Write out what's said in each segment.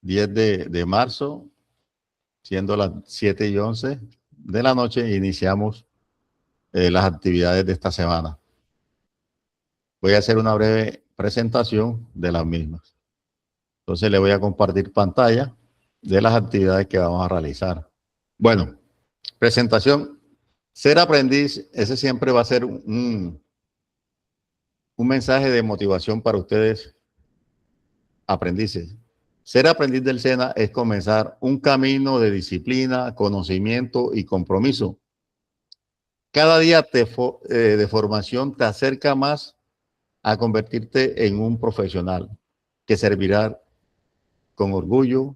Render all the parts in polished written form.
10 de marzo, siendo las 7:11 de la noche, iniciamos las actividades de esta semana. Voy a hacer una breve presentación de las mismas. Entonces le voy a compartir pantalla de las actividades que vamos a realizar. Bueno, presentación. Ser aprendiz, ese siempre va a ser un mensaje de motivación para ustedes, aprendices. Ser aprendiz del SENA es comenzar un camino de disciplina, conocimiento y compromiso. Cada día de formación te acerca más a convertirte en un profesional que servirá con orgullo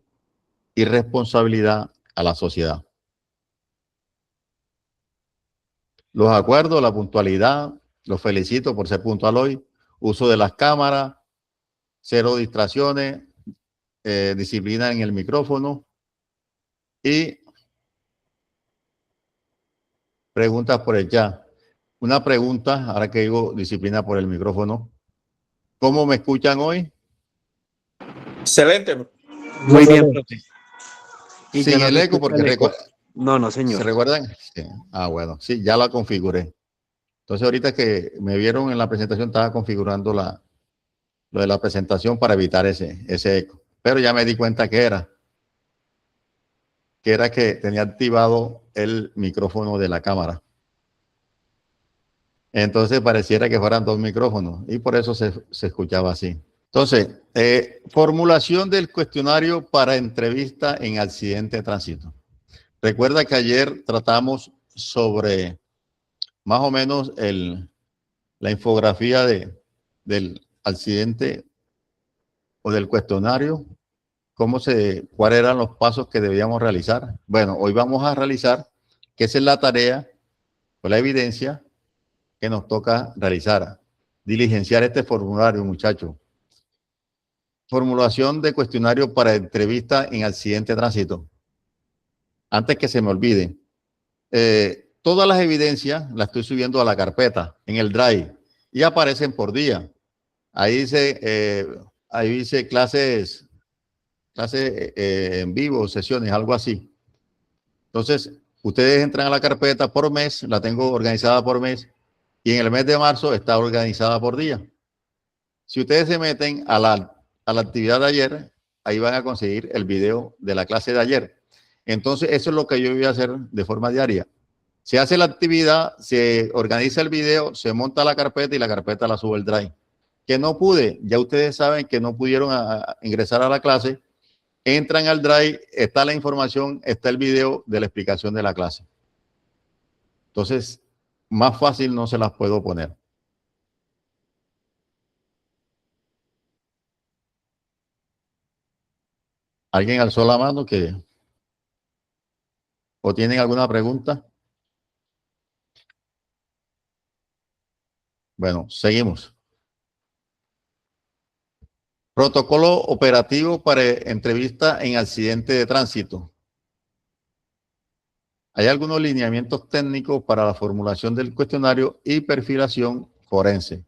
y responsabilidad a la sociedad. Los acuerdos, la puntualidad, los felicito por ser puntual hoy, uso de las cámaras, 0 distracciones, disciplina en el micrófono y preguntas por el chat. Una pregunta, ahora que digo disciplina por el micrófono. ¿Cómo me escuchan hoy? Excelente. Muy bien, profe. Sin el eco, porque no, señor. ¿se recuerdan? Sí. Ah, bueno, sí, ya la configuré. Entonces ahorita que me vieron en la presentación estaba configurando lo de la presentación para evitar ese eco. Pero ya me di cuenta que era que tenía activado el micrófono de la cámara. Entonces pareciera que fueran 2 micrófonos y por eso se escuchaba así. Entonces, formulación del cuestionario para entrevista en accidente de tránsito. Recuerda que ayer tratamos sobre más o menos la infografía del accidente o del cuestionario, cuáles eran los pasos que debíamos realizar. Bueno, hoy vamos a realizar, que esa es la tarea o la evidencia que nos toca realizar. Diligenciar este formulario, muchachos. Formulación de cuestionario para entrevista en accidente de tránsito. Antes que se me olvide, todas las evidencias las estoy subiendo a la carpeta en el Drive y aparecen por día. Ahí dice clases en vivo, sesiones, algo así. Entonces, ustedes entran a la carpeta por mes, la tengo organizada por mes, y en el mes de marzo está organizada por día. Si ustedes se meten a la actividad de ayer, ahí van a conseguir el video de la clase de ayer. Entonces, eso es lo que yo voy a hacer de forma diaria. Se hace la actividad, se organiza el video, se monta la carpeta y la carpeta la sube el Drive. Que no pude, ya ustedes saben que no pudieron ingresar a la clase, entran al Drive, está la información, está el video de la explicación de la clase. Entonces, más fácil no se las puedo poner. ¿Alguien alzó la mano o tienen alguna pregunta? Bueno, seguimos. Protocolo operativo para entrevista en accidente de tránsito. Hay algunos lineamientos técnicos para la formulación del cuestionario y perfilación forense.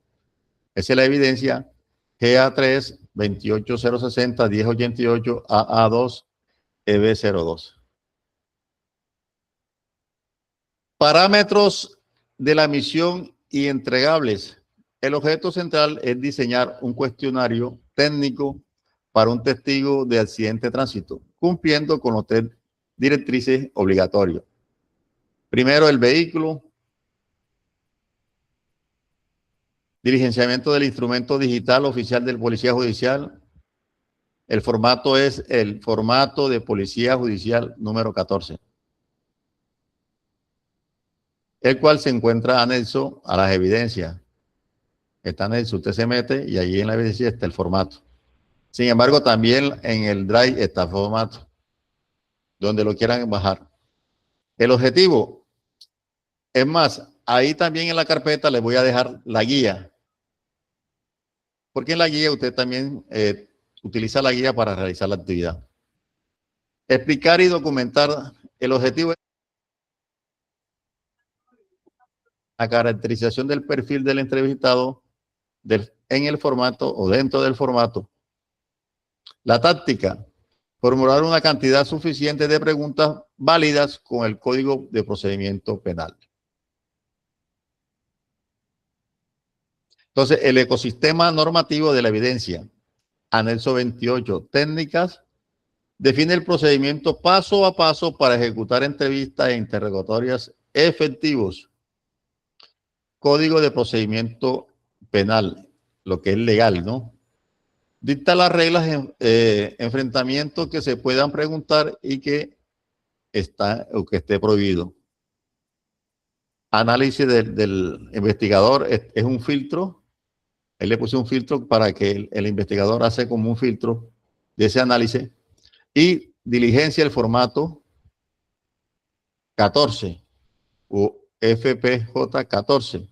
Esa es la evidencia GA3 28060 1088 AA2 EB02. Parámetros de la misión y entregables. El objeto central es diseñar un cuestionario técnico para un testigo de accidente de tránsito, cumpliendo con los 3 directrices obligatorios. Primero, el vehículo, diligenciamiento del instrumento digital oficial del Policía Judicial. El formato es el formato de Policía Judicial número 14, el cual se encuentra anexo a las evidencias. Está anexo, usted se mete y allí en la evidencia está el formato. Sin embargo, también en el Drive está el formato, donde lo quieran bajar. El objetivo, es más, ahí también en la carpeta les voy a dejar la guía, porque en la guía usted también utiliza la guía para realizar la actividad. Explicar y documentar. El objetivo es la caracterización del perfil del entrevistado en el formato o dentro del formato. La táctica, formular una cantidad suficiente de preguntas válidas con el Código de Procedimiento Penal. Entonces, el ecosistema normativo de la evidencia, anexo 28, técnicas, define el procedimiento paso a paso para ejecutar entrevistas e interrogatorias efectivos. Código de Procedimiento Penal, lo que es legal, ¿no? Dicta las reglas en enfrentamientos que se puedan preguntar y que esté prohibido. Análisis del investigador es un filtro. Él le puso un filtro para que el investigador hace como un filtro de ese análisis. Y diligencia el formato 14 o FPJ 14,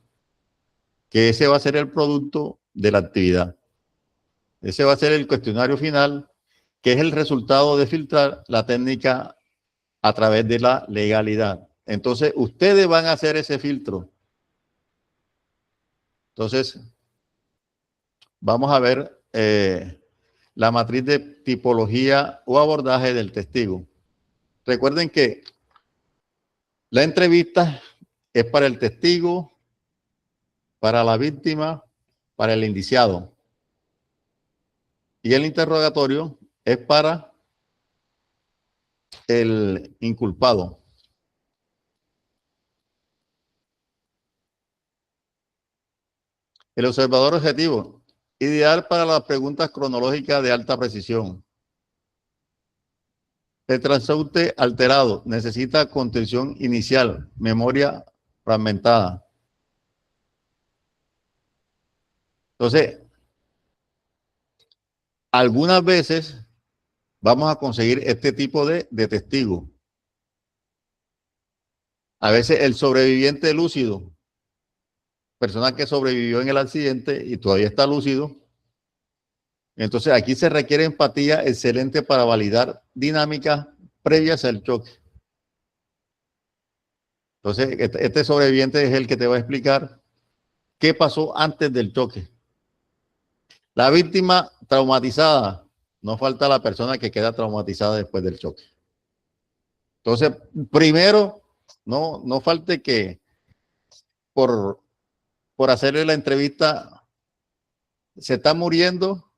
que ese va a ser el producto de la actividad. Ese va a ser el cuestionario final, que es el resultado de filtrar la técnica a través de la legalidad. Entonces, ustedes van a hacer ese filtro. Entonces, vamos a ver la matriz de tipología o abordaje del testigo. Recuerden que la entrevista es para el testigo, para la víctima, para el indiciado. Y el interrogatorio es para el inculpado. El observador objetivo, ideal para las preguntas cronológicas de alta precisión. El transeúnte alterado necesita contención inicial, memoria fragmentada. Entonces, algunas veces vamos a conseguir este tipo de testigo. A veces el sobreviviente lúcido, persona que sobrevivió en el accidente y todavía está lúcido. Entonces aquí se requiere empatía excelente para validar dinámicas previas al choque. Entonces este sobreviviente es el que te va a explicar qué pasó antes del choque. La víctima traumatizada, no falta la persona que queda traumatizada después del choque. Entonces, primero, no falte que por hacerle la entrevista se está muriendo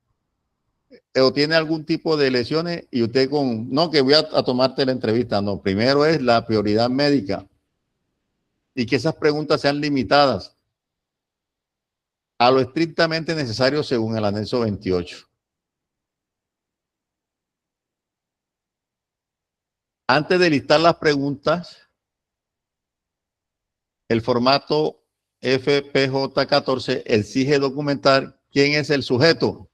o tiene algún tipo de lesiones y usted no, que voy a tomarte la entrevista. No, primero es la prioridad médica y que esas preguntas sean limitadas a lo estrictamente necesario según el anexo 28. Antes de listar las preguntas, el formato FPJ14 exige documentar quién es el sujeto.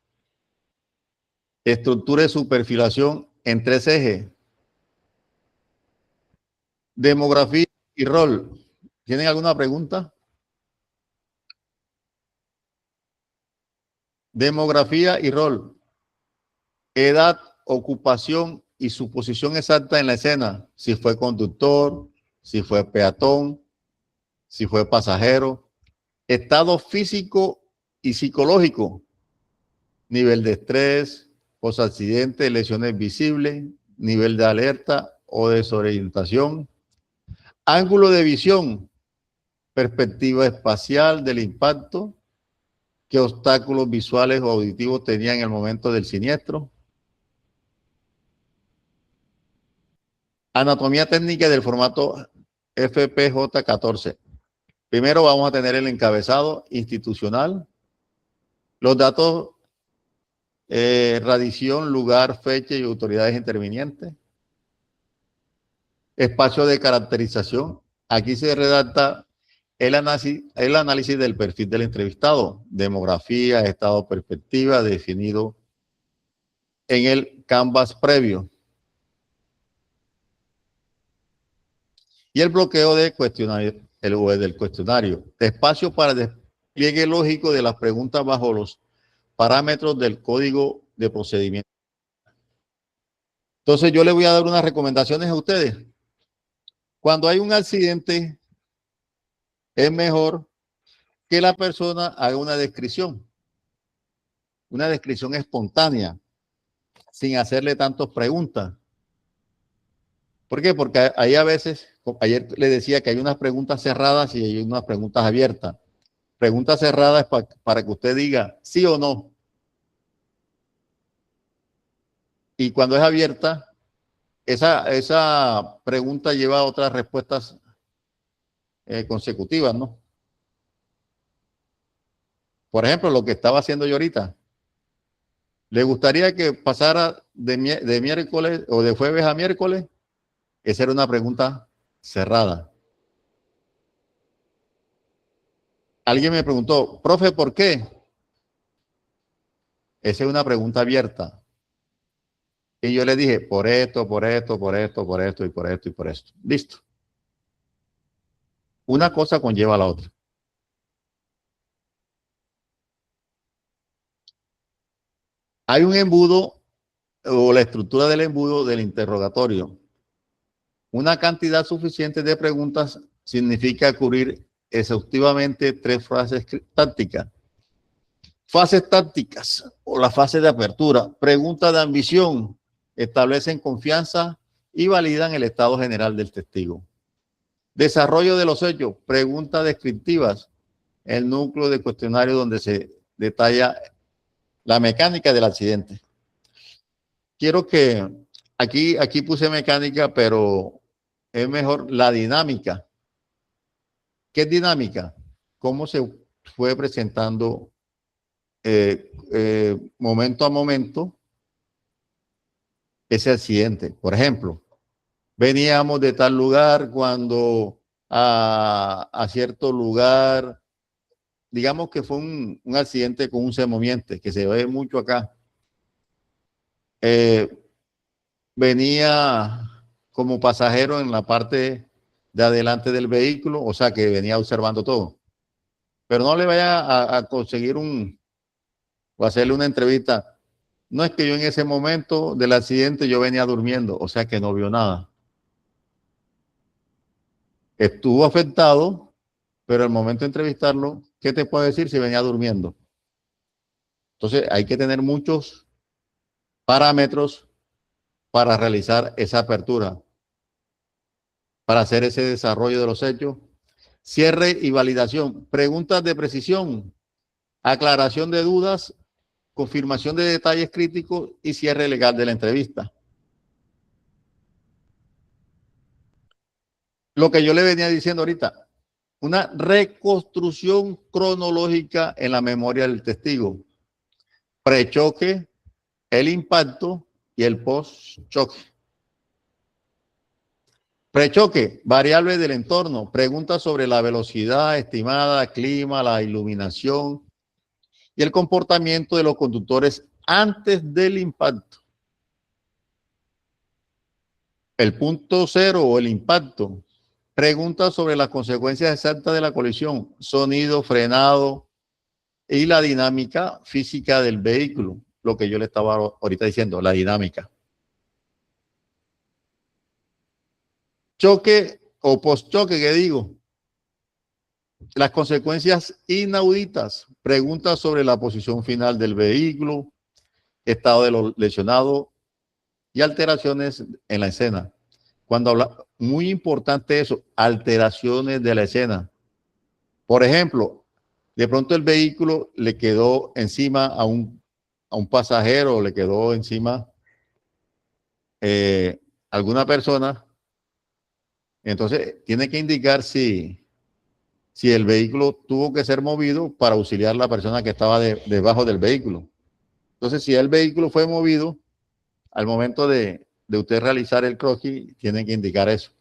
Estructura de su perfilación en 3 ejes. Demografía y rol. ¿Tienen alguna pregunta? Demografía y rol. Edad, ocupación y su posición exacta en la escena. Si fue conductor, si fue peatón, si fue pasajero. Estado físico y psicológico. Nivel de estrés, posaccidente, lesiones visibles, nivel de alerta o desorientación. Ángulo de visión, perspectiva espacial del impacto, qué obstáculos visuales o auditivos tenía en el momento del siniestro. Anatomía técnica del formato FPJ14. Primero vamos a tener el encabezado institucional, los datos, radiación, lugar, fecha y autoridades intervinientes. Espacio de caracterización. Aquí se redacta el análisis del perfil del entrevistado, demografía, estado, perspectiva, definido en el Canvas previo. Y el bloqueo de cuestionario, del cuestionario. Espacio para despliegue lógico de las preguntas bajo los parámetros del Código de Procedimiento. Entonces yo les voy a dar unas recomendaciones a ustedes. Cuando hay un accidente, es mejor que la persona haga una descripción espontánea. sin hacerle tantas preguntas. ¿Por qué? Porque ahí a veces, ayer le decía que hay unas preguntas cerradas y hay unas preguntas abiertas. Preguntas cerradas es para que usted diga sí o no. Y cuando es abierta, esa pregunta lleva a otras respuestas consecutivas, ¿no? Por ejemplo, lo que estaba haciendo yo ahorita. ¿Le gustaría que pasara de miércoles o de jueves a miércoles? Esa era una pregunta cerrada. Alguien me preguntó, profe, ¿por qué? Esa es una pregunta abierta. Y yo le dije, por esto, por esto, por esto, por esto y por esto y por esto. Listo. Una cosa conlleva a la otra. Hay un embudo o la estructura del embudo del interrogatorio. Una cantidad suficiente de preguntas significa cubrir exhaustivamente 3 frases tácticas. Fases tácticas o la fase de apertura. Preguntas de ambición. Establecen confianza y validan el estado general del testigo. Desarrollo de los hechos. Preguntas descriptivas. El núcleo de cuestionario donde se detalla la mecánica del accidente. Quiero que aquí puse mecánica, pero es mejor la dinámica. ¿Qué es dinámica? ¿Cómo se fue presentando momento a momento ese accidente? Por ejemplo, veníamos de tal lugar cuando a cierto lugar, digamos que fue un accidente con un semoviente, que se ve mucho acá. Venía como pasajero en la parte de adelante del vehículo, o sea que venía observando todo. Pero no le vaya a conseguir o hacerle una entrevista. No es que yo en ese momento del accidente yo venía durmiendo, o sea que no vio nada. Estuvo afectado, pero al momento de entrevistarlo, ¿qué te puede decir si venía durmiendo? Entonces hay que tener muchos parámetros para realizar esa apertura, para hacer ese desarrollo de los hechos. Cierre y validación. Preguntas de precisión, aclaración de dudas, confirmación de detalles críticos y cierre legal de la entrevista. Lo que yo le venía diciendo ahorita, una reconstrucción cronológica en la memoria del testigo. Prechoque, el impacto y el post-choque. Prechoque, variables del entorno, preguntas sobre la velocidad estimada, clima, la iluminación y el comportamiento de los conductores antes del impacto. El punto cero o el impacto, preguntas sobre las consecuencias exactas de la colisión, sonido, frenado y la dinámica física del vehículo, lo que yo le estaba ahorita diciendo, la dinámica. Choque o post-choque, ¿qué digo? Las consecuencias inauditas, preguntas sobre la posición final del vehículo, estado de los lesionados y alteraciones en la escena. Cuando habla, muy importante eso, alteraciones de la escena. Por ejemplo, de pronto el vehículo le quedó encima a un pasajero, le quedó encima alguna persona, entonces tiene que indicar si el vehículo tuvo que ser movido para auxiliar a la persona que estaba debajo del vehículo. Entonces, si el vehículo fue movido, al momento de usted realizar el croquis, tiene que indicar eso.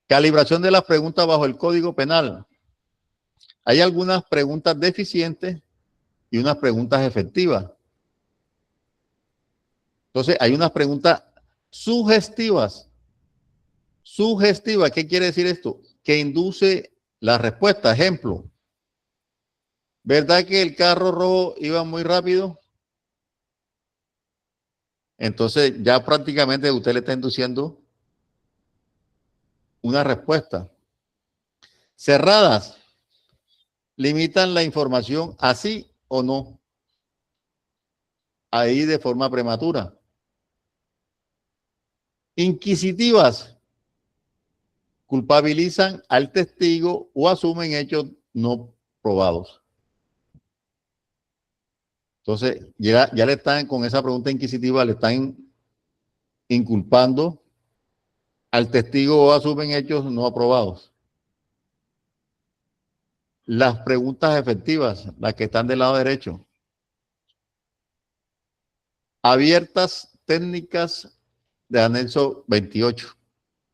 Calibración de las preguntas bajo el Código Penal. Hay algunas preguntas deficientes y unas preguntas efectivas. Entonces, hay unas preguntas sugestivas. Sugestiva, ¿qué quiere decir esto? Que induce la respuesta. Ejemplo, ¿verdad que el carro rojo iba muy rápido? Entonces, ya prácticamente usted le está induciendo una respuesta. Cerradas, limitan la información así o no. ahí de forma prematura. Inquisitivas, culpabilizan al testigo o asumen hechos no probados. Entonces, ya le están, con esa pregunta inquisitiva, le están inculpando al testigo o asumen hechos no aprobados. Las preguntas efectivas, las que están del lado derecho. Abiertas técnicas de anexo 28.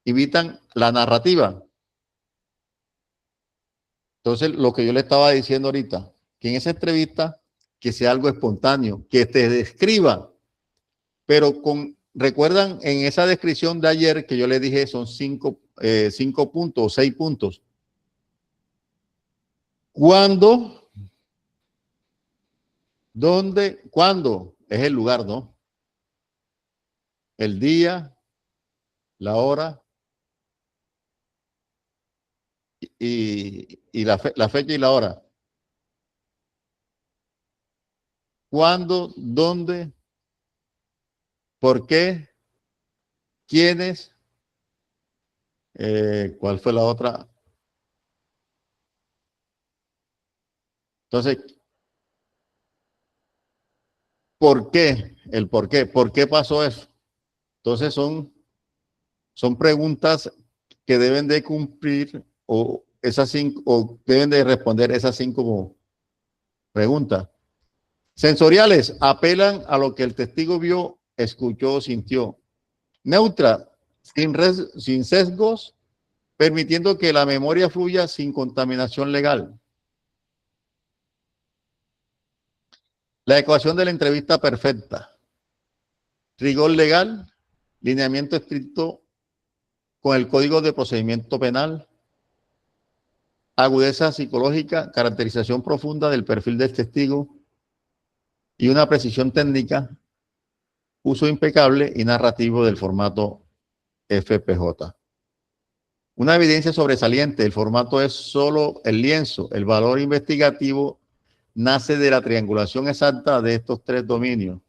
Evitan la narrativa. Entonces, lo que yo le estaba diciendo ahorita, que en esa entrevista, que sea algo espontáneo, que te describa, pero recuerdan en esa descripción de ayer que yo le dije son 5 puntos o 6 puntos. ¿Cuándo? ¿Dónde? ¿Cuándo? Es el lugar, ¿no? El día, la hora y la fecha y la hora. ¿Cuándo? ¿Dónde? ¿Por qué? ¿Quiénes? ¿Cuál fue la otra? Entonces, ¿por qué? El por qué. ¿Por qué pasó eso? Entonces son preguntas que deben de cumplir o deben de responder esas 5 preguntas. Sensoriales, apelan a lo que el testigo vio, escuchó o sintió. Neutra, sin sesgos, permitiendo que la memoria fluya sin contaminación legal. La ecuación de la entrevista perfecta. Rigor legal, lineamiento estricto con el Código de Procedimiento Penal, agudeza psicológica, caracterización profunda del perfil del testigo y una precisión técnica, uso impecable y narrativo del formato FPJ. Una evidencia sobresaliente, el formato es solo el lienzo, el valor investigativo nace de la triangulación exacta de estos 3 dominios.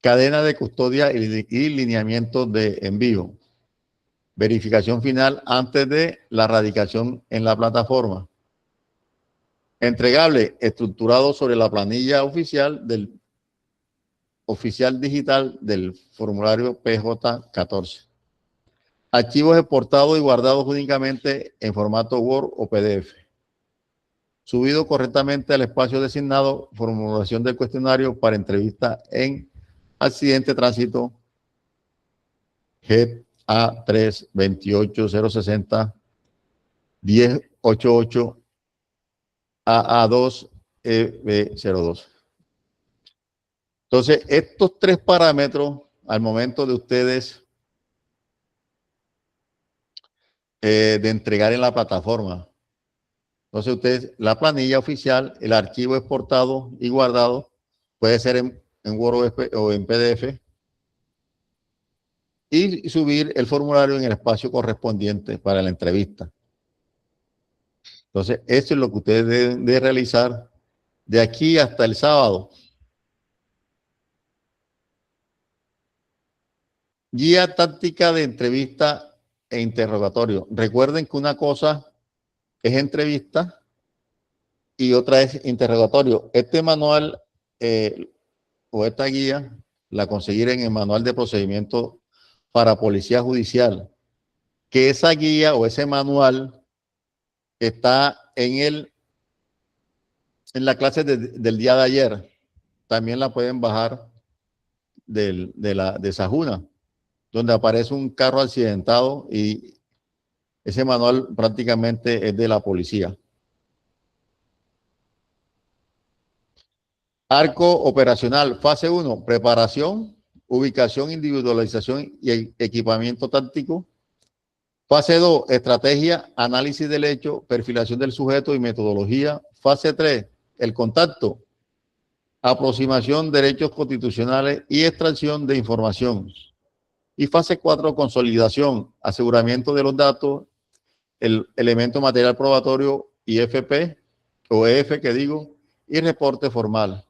Cadena de custodia y lineamiento de envío. Verificación final antes de la radicación en la plataforma. Entregable, estructurado sobre la planilla oficial digital del formulario PJ14. Archivos exportados y guardados únicamente en formato Word o PDF. Subido correctamente al espacio designado, formulación del cuestionario para entrevista en accidente de tránsito GA3 28060 1088 AA2 EB02. Entonces, estos 3 parámetros, al momento de ustedes de entregar en la plataforma, entonces ustedes, la planilla oficial, el archivo exportado y guardado, puede ser en Word o en PDF, y subir el formulario en el espacio correspondiente para la entrevista. Entonces, eso es lo que ustedes deben de realizar de aquí hasta el sábado. Guía táctica de entrevista e interrogatorio. Recuerden que una cosa es entrevista y otra es interrogatorio. Este manual o esta guía la conseguirán en el manual de procedimiento para policía judicial, que esa guía o ese manual está en la clase del día de ayer. También la pueden bajar de Sajuna, donde aparece un carro accidentado y ese manual prácticamente es de la policía. Arco operacional, fase 1, preparación, ubicación, individualización y equipamiento táctico. Fase 2, estrategia, análisis del hecho, perfilación del sujeto y metodología. Fase 3, el contacto, aproximación, derechos constitucionales y extracción de información. Y fase 4, consolidación, aseguramiento de los datos, el elemento material probatorio IFP o EF que digo, y reporte formal.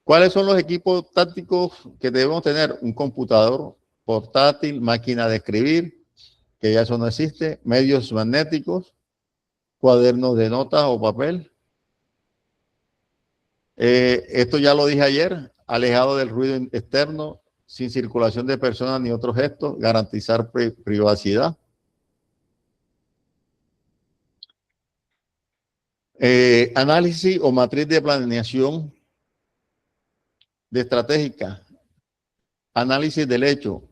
¿Cuáles son los equipos tácticos que debemos tener? Un computador portátil, máquina de escribir, que ya eso no existe, medios magnéticos, cuadernos de notas o papel. Esto ya lo dije ayer, alejado del ruido externo, sin circulación de personas ni otros gestos, garantizar privacidad. Análisis o matriz de planeación de estratégica, análisis del hecho,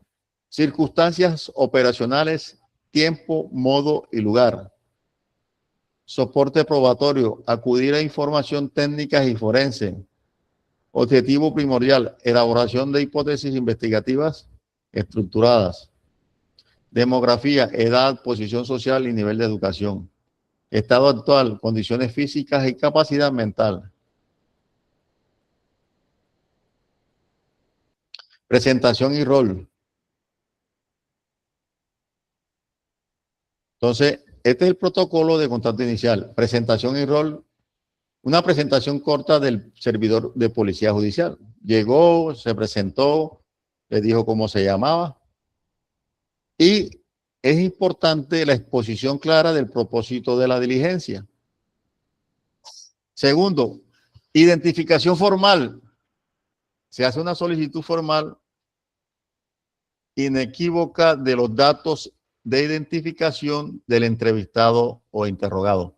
circunstancias operacionales, tiempo, modo y lugar. Soporte probatorio, acudir a información técnica y forense. Objetivo primordial, elaboración de hipótesis investigativas estructuradas. Demografía, edad, posición social y nivel de educación. Estado actual, condiciones físicas y capacidad mental. Presentación y rol. Entonces, este es el protocolo de contacto inicial. Presentación y rol. Una presentación corta del servidor de policía judicial. Llegó, se presentó, le dijo cómo se llamaba. Y es importante la exposición clara del propósito de la diligencia. Segundo, identificación formal. Se hace una solicitud formal inequívoca de los datos de identificación del entrevistado o interrogado.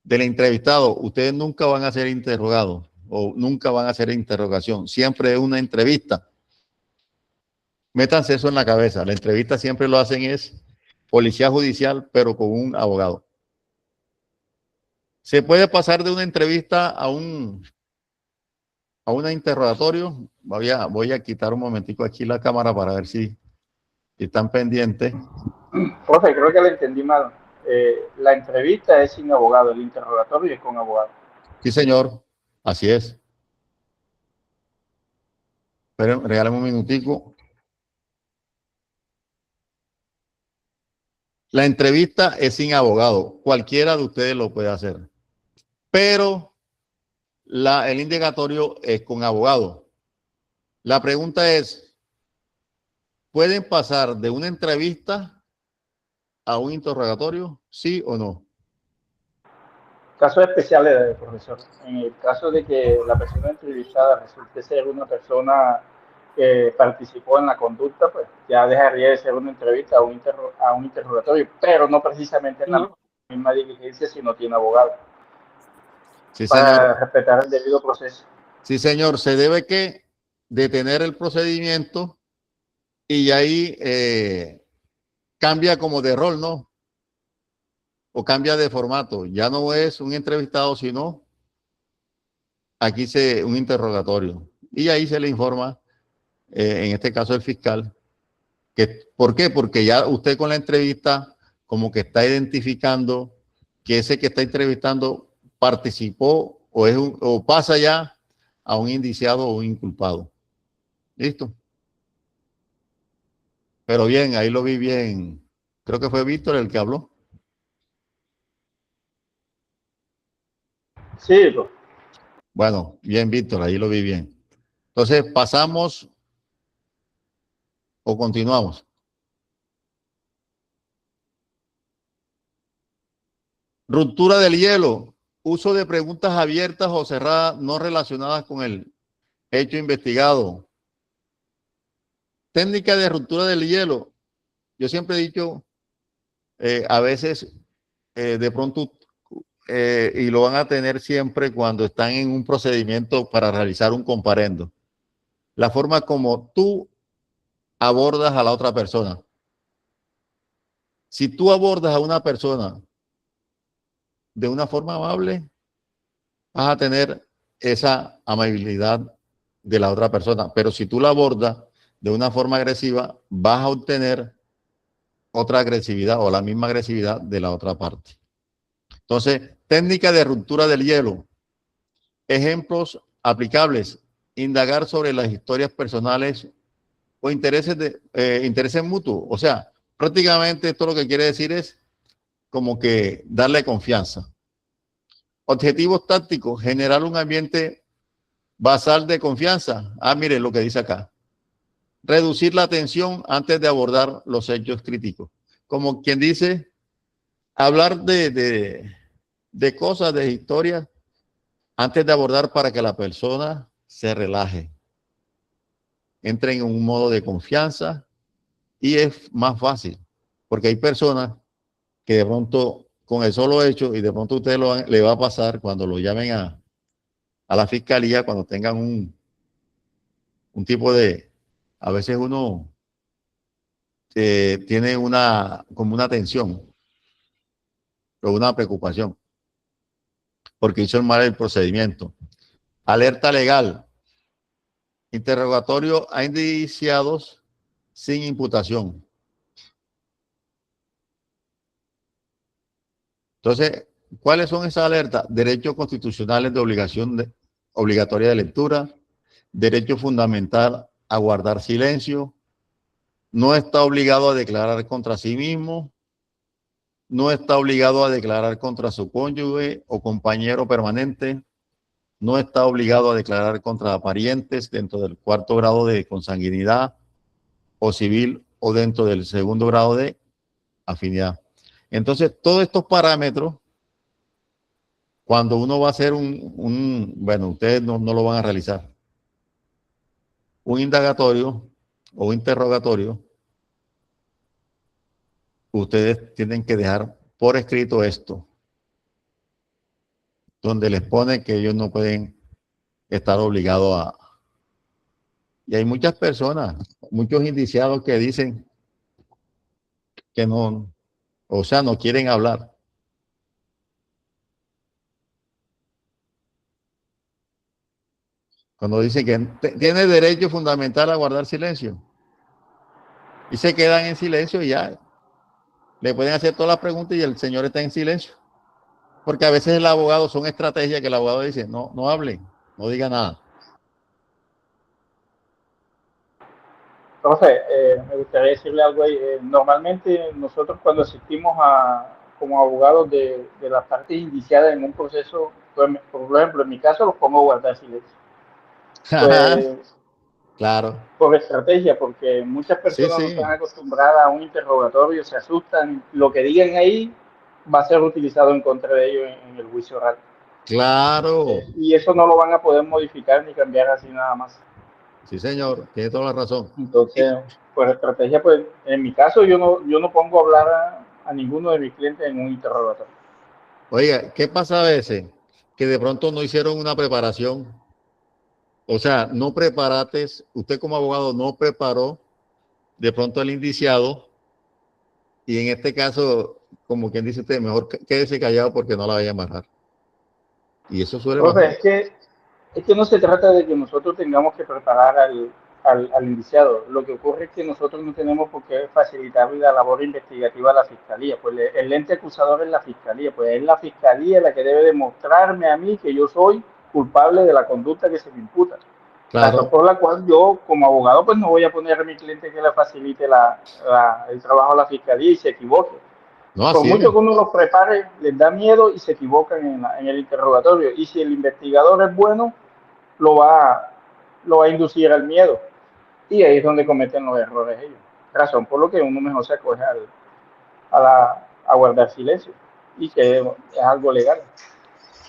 Del entrevistado, ustedes nunca van a ser interrogados o nunca van a hacer interrogación. Siempre es una entrevista. Métanse eso en la cabeza. La entrevista siempre lo hacen es policía judicial, pero con un abogado. Se puede pasar de una entrevista a un interrogatorio. Voy a quitar un momentico aquí la cámara para ver si están pendientes. Profe, creo que le entendí mal. La entrevista es sin abogado, el interrogatorio es con abogado. Sí, señor. Así es. Pero regálame un minutico. La entrevista es sin abogado. Cualquiera de ustedes lo puede hacer. Pero el indagatorio es con abogado. La pregunta es, ¿pueden pasar de una entrevista a un interrogatorio? ¿Sí o no? Casos especiales, profesor. En el caso de que la persona entrevistada resulte ser una persona que participó en la conducta, pues ya dejaría de ser una entrevista a un interrogatorio, pero no precisamente en la misma diligencia si no tiene abogado. Sí, Para señor. respetar el debido proceso. Sí, señor. Se debe que detener el procedimiento y ahí cambia como de rol, ¿no? O cambia de formato. Ya no es un entrevistado, sino aquí un interrogatorio. Y ahí se le informa, en este caso el fiscal, ¿por qué? Porque ya usted con la entrevista como que está identificando que ese que está entrevistando participó o pasa ya a un indiciado o un inculpado. ¿Listo? Pero bien, ahí lo vi bien. Creo que fue Víctor el que habló. Sí, profe. Bueno, bien, Víctor, ahí lo vi bien. Entonces, ¿pasamos o continuamos? Ruptura del hielo. Uso de preguntas abiertas o cerradas no relacionadas con el hecho investigado. Técnica de ruptura del hielo. Yo siempre he dicho, a veces, de pronto, y lo van a tener siempre cuando están en un procedimiento para realizar un comparendo. La forma como tú abordas a la otra persona. Si tú abordas a una persona de una forma amable, vas a tener esa amabilidad de la otra persona. Pero si tú la abordas de una forma agresiva, vas a obtener otra agresividad o la misma agresividad de la otra parte. Entonces, técnica de ruptura del hielo. Ejemplos aplicables. Indagar sobre las historias personales o intereses mutuos. O sea, prácticamente esto lo que quiere decir es como que darle confianza. Objetivos tácticos, generar un ambiente basal de confianza. Mire lo que dice acá. Reducir la tensión antes de abordar los hechos críticos. Como quien dice, hablar de cosas, de historias, antes de abordar para que la persona se relaje. Entre en un modo de confianza y es más fácil. Porque hay personas que de pronto, con el solo hecho, y de pronto a usted le va a pasar cuando lo llamen a la fiscalía, cuando tengan un tipo de, a veces uno tiene como una tensión o una preocupación, porque hizo mal el procedimiento. Alerta legal. Interrogatorio a indiciados sin imputación. Entonces, ¿cuáles son esas alertas? Derechos constitucionales de obligatoria de lectura, derecho fundamental a guardar silencio, no está obligado a declarar contra sí mismo, no está obligado a declarar contra su cónyuge o compañero permanente, no está obligado a declarar contra parientes dentro del 4º grado de consanguinidad o civil o dentro del 2º grado de afinidad. Entonces, todos estos parámetros, cuando uno va a hacer bueno, ustedes no lo van a realizar, un indagatorio o interrogatorio, ustedes tienen que dejar por escrito esto, donde les pone que ellos no pueden estar obligados a... Y hay muchas personas, muchos indiciados que dicen que no, o sea, no quieren hablar. Cuando dicen que tiene derecho fundamental a guardar silencio. Y se quedan en silencio y ya le pueden hacer todas las preguntas y el señor está en silencio. Porque a veces el abogado, son estrategias que el abogado dice, no hable, no diga nada. Profe, me gustaría decirle algo ahí. Normalmente nosotros cuando asistimos como abogados de las partes indiciadas en un proceso, por ejemplo, en mi caso los pongo a guardar silencio. Pues Claro. por estrategia, porque muchas Sí, personas no sí. están acostumbradas a un interrogatorio, se asustan, lo que digan ahí va a ser utilizado en contra de ellos en el juicio oral. Claro. Y eso no lo van a poder modificar ni cambiar así nada más. Sí, señor. Tiene toda la razón. Entonces, por estrategia, pues en mi caso yo no pongo a hablar a ninguno de mis clientes en un interrogatorio. Oiga, ¿qué pasa a veces? Que de pronto no hicieron una preparación. O sea, no preparates, usted como abogado no preparó de pronto al indiciado y en este caso, como quien dice usted, mejor quédese callado porque no la vaya a amarrar. Y eso suele Profe, pasar. es que no se trata de que nosotros tengamos que preparar al indiciado. Lo que ocurre es que nosotros no tenemos por qué facilitar la labor investigativa a la fiscalía. Pues el ente acusador es la fiscalía. Pues es la fiscalía la que debe demostrarme a mí que yo soy culpable de la conducta que se me imputa. Razón Claro. por la cual yo, como abogado, pues no voy a poner a mi cliente que le facilite el trabajo a la fiscalía y se equivoque. No, Por así mucho es. que uno los prepare, les da miedo y se equivocan en el interrogatorio. Y si el investigador es bueno, lo va, lo va a inducir al miedo. Y ahí es donde cometen los errores ellos. Razón por lo que uno mejor se acoge a guardar silencio. Y que es algo legal.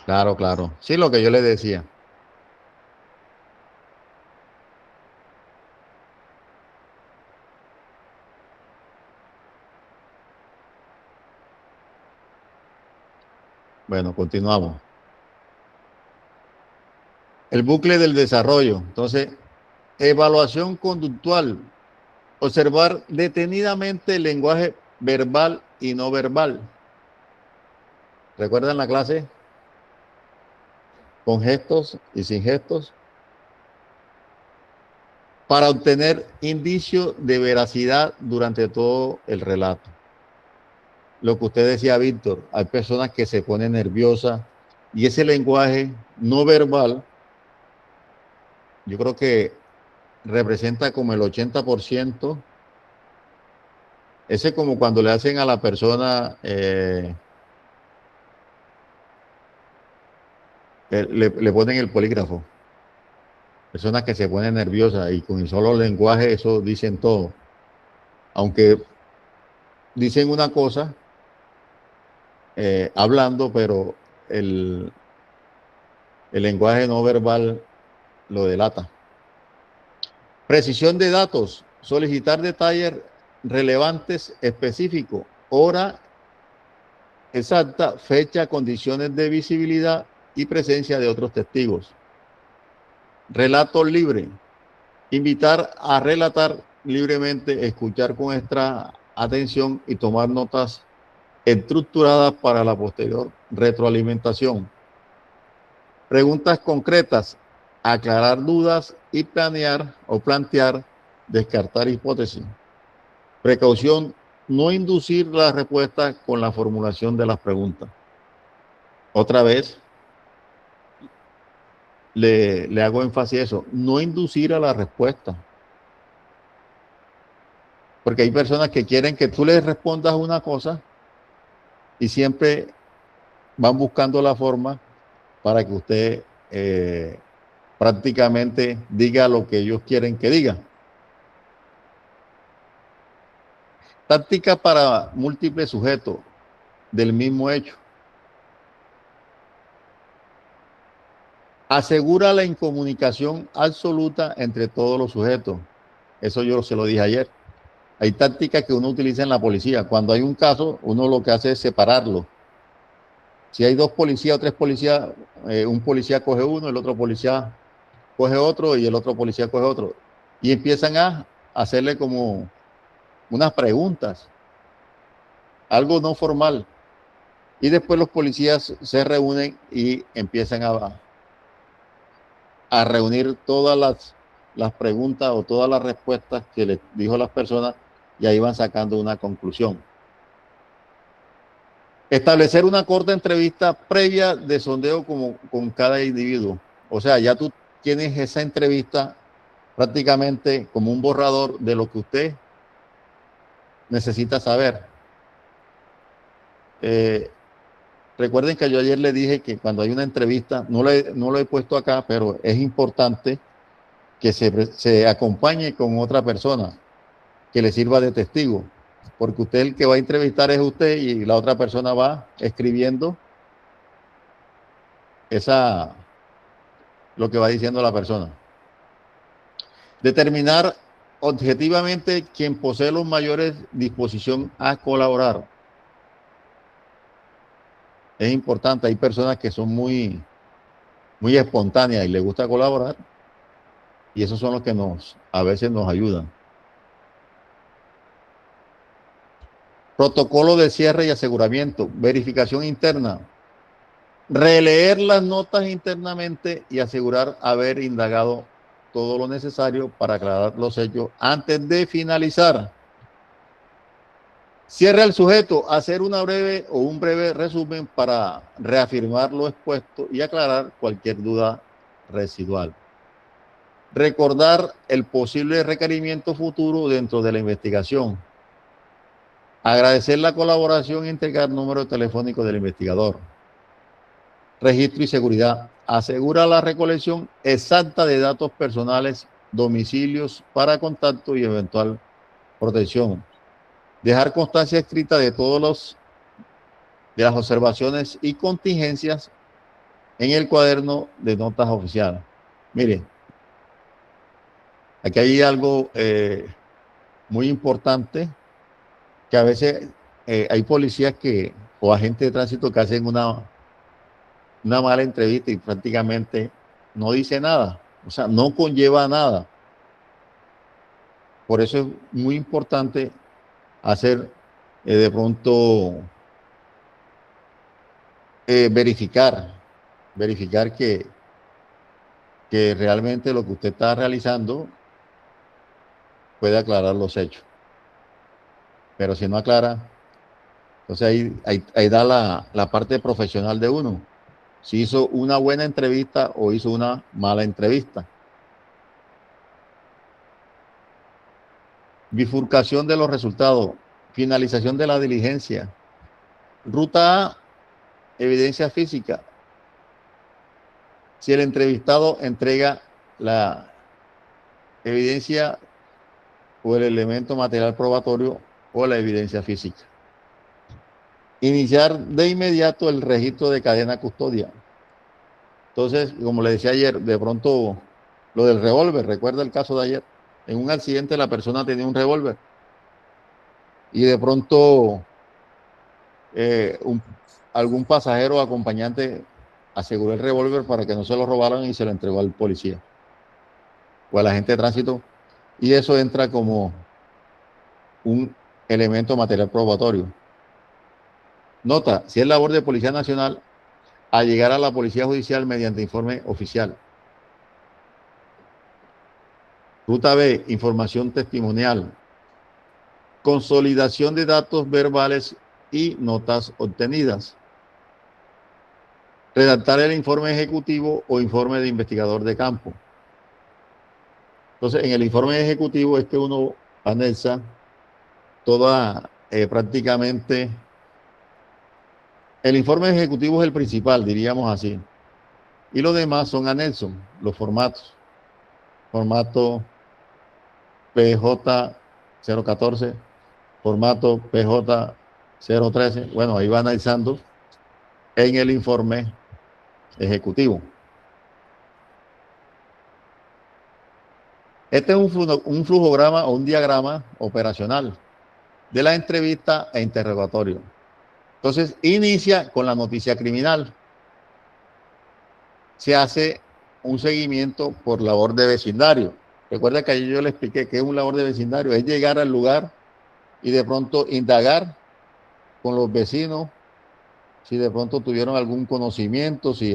Claro, claro. Sí, lo que yo le decía. Bueno, continuamos. El bucle del desarrollo. Entonces, evaluación conductual. Observar detenidamente el lenguaje verbal y no verbal. ¿Recuerdan la clase? Con gestos y sin gestos. Para obtener indicio de veracidad durante todo el relato. Lo que usted decía, Víctor, hay personas que se ponen nerviosas y ese lenguaje no verbal, yo creo que representa como el 80%. Ese es como cuando le hacen a la persona le ponen el polígrafo. Personas que se ponen nerviosas y con el solo lenguaje eso dicen todo. Aunque dicen una cosa hablando, pero el lenguaje no verbal lo delata. Precisión de datos. Solicitar detalles relevantes, específicos, hora exacta, fecha, condiciones de visibilidad y presencia de otros testigos. Relato libre. Invitar a relatar libremente, escuchar con extra atención y tomar notas estructuradas para la posterior retroalimentación. Preguntas concretas, aclarar dudas y planear o plantear, descartar hipótesis. Precaución, no inducir la respuesta con la formulación de las preguntas. Otra vez, le hago énfasis a eso, no inducir a la respuesta. Porque hay personas que quieren que tú les respondas una cosa y siempre van buscando la forma para que usted prácticamente diga lo que ellos quieren que diga. Táctica para múltiples sujetos del mismo hecho. Asegura la incomunicación absoluta entre todos los sujetos. Eso yo se lo dije ayer. Hay tácticas que uno utiliza en la policía. Cuando hay un caso, uno lo que hace es separarlo. Si hay dos policías o tres policías, un policía coge uno, el otro policía coge otro y el otro policía coge otro. Y empiezan a hacerle como unas preguntas, algo no formal. Y después los policías se reúnen y empiezan a reunir todas las preguntas o todas las respuestas que les dijo las personas y ahí van sacando una conclusión. Establecer una corta entrevista previa de sondeo con cada individuo. O sea, ya tú tienes esa entrevista prácticamente como un borrador de lo que usted necesita saber. Recuerden que yo ayer le dije que cuando hay una entrevista, no lo he puesto acá, pero es importante que se acompañe con otra persona que le sirva de testigo, porque usted el que va a entrevistar es usted y la otra persona va escribiendo lo que va diciendo la persona. Determinar objetivamente quién posee los mayores disposición a colaborar. Es importante, hay personas que son muy espontáneas y les gusta colaborar y esos son los que a veces nos ayudan. Protocolo de cierre y aseguramiento, verificación interna, releer las notas internamente y asegurar haber indagado todo lo necesario para aclarar los hechos antes de finalizar. Cierre al sujeto, hacer un breve resumen para reafirmar lo expuesto y aclarar cualquier duda residual. Recordar el posible requerimiento futuro dentro de la investigación. Agradecer la colaboración y entregar número telefónico del investigador. Registro y seguridad. Asegura la recolección exacta de datos personales, domicilios para contacto y eventual protección. Dejar constancia escrita de de las observaciones y contingencias en el cuaderno de notas oficiales. Miren, aquí hay algo muy importante, que a veces hay policías o agentes de tránsito que hacen una mala entrevista y prácticamente no dice nada, o sea, no conlleva nada. Por eso es muy importante hacer de pronto verificar que realmente lo que usted está realizando puede aclarar los hechos. Pero si no aclara, entonces ahí da la parte profesional de uno. Si hizo una buena entrevista o hizo una mala entrevista. Bifurcación de los resultados. Finalización de la diligencia. Ruta A, evidencia física. si el entrevistado entrega la evidencia o el elemento material probatorio o la evidencia física. Iniciar de inmediato el registro de cadena custodia. Entonces, como le decía ayer, de pronto lo del revólver, recuerda el caso de ayer. En un accidente la persona tenía un revólver y de pronto algún pasajero o acompañante aseguró el revólver para que no se lo robaran y se lo entregó al policía o al agente de tránsito, y eso entra como un elemento material probatorio. Nota, si es labor de Policía Nacional, a llegar a la Policía Judicial mediante informe oficial. Ruta B, información testimonial. Consolidación de datos verbales y notas obtenidas. Redactar el informe ejecutivo o informe de investigador de campo. Entonces, en el informe ejecutivo es que uno anexa toda prácticamente. El informe ejecutivo es el principal, diríamos así. Y los demás son anexos, los formatos. Formato PJ 014, formato PJ 013. Bueno, ahí va analizando en el informe ejecutivo. Este es un flujograma o un diagrama operacional de la entrevista e interrogatorio. Entonces, inicia con la noticia criminal. Se hace un seguimiento por labor de vecindario. Recuerda que ayer yo le expliqué que es un labor de vecindario, es llegar al lugar y de pronto indagar con los vecinos, si de pronto tuvieron algún conocimiento, si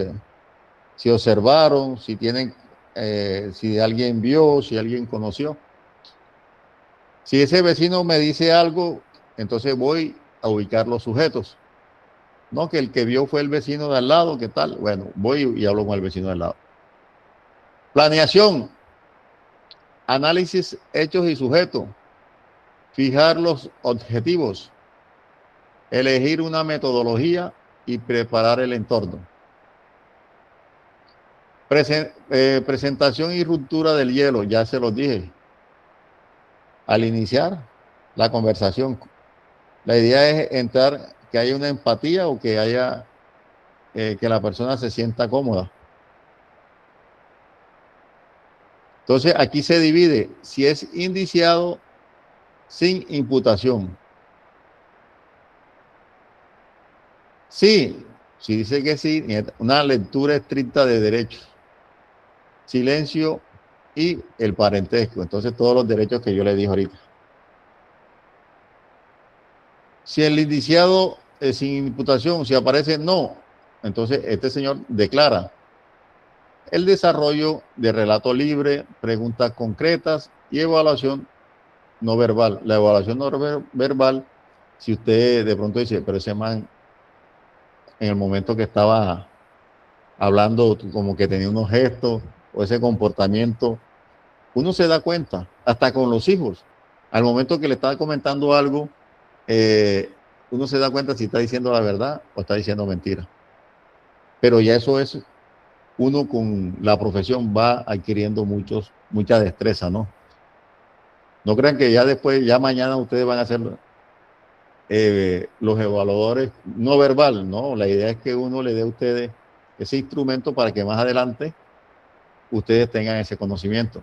observaron, si tienen, si alguien vio, si alguien conoció. Si ese vecino me dice algo, entonces voy a ubicar los sujetos. No, que el que vio fue el vecino de al lado, ¿qué tal? Bueno, voy y hablo con el vecino de al lado. Planeación, análisis, hechos y sujetos. Fijar los objetivos. Elegir una metodología y preparar el entorno. Presentación y ruptura del hielo, ya se los dije. Al iniciar la conversación, la idea es entrar, que haya una empatía o que haya, que la persona se sienta cómoda. Entonces, aquí se divide si es indiciado sin imputación. Sí, si dice que sí, una lectura estricta de derechos. Silencio y el parentesco. Entonces, todos los derechos que yo le dije ahorita. Si el indiciado sin imputación, si aparece no, entonces este señor declara el desarrollo de relato libre, preguntas concretas y evaluación no verbal. La evaluación no verbal, si usted de pronto dice, pero ese man en el momento que estaba hablando como que tenía unos gestos o ese comportamiento, uno se da cuenta, hasta con los hijos. Al momento que le está comentando algo, uno se da cuenta si está diciendo la verdad o está diciendo mentira. Pero ya eso es, uno con la profesión va adquiriendo mucha destreza, ¿no? No crean que ya después, ya mañana ustedes van a ser los evaluadores no verbal, ¿no? La idea es que uno le dé a ustedes ese instrumento para que más adelante ustedes tengan ese conocimiento.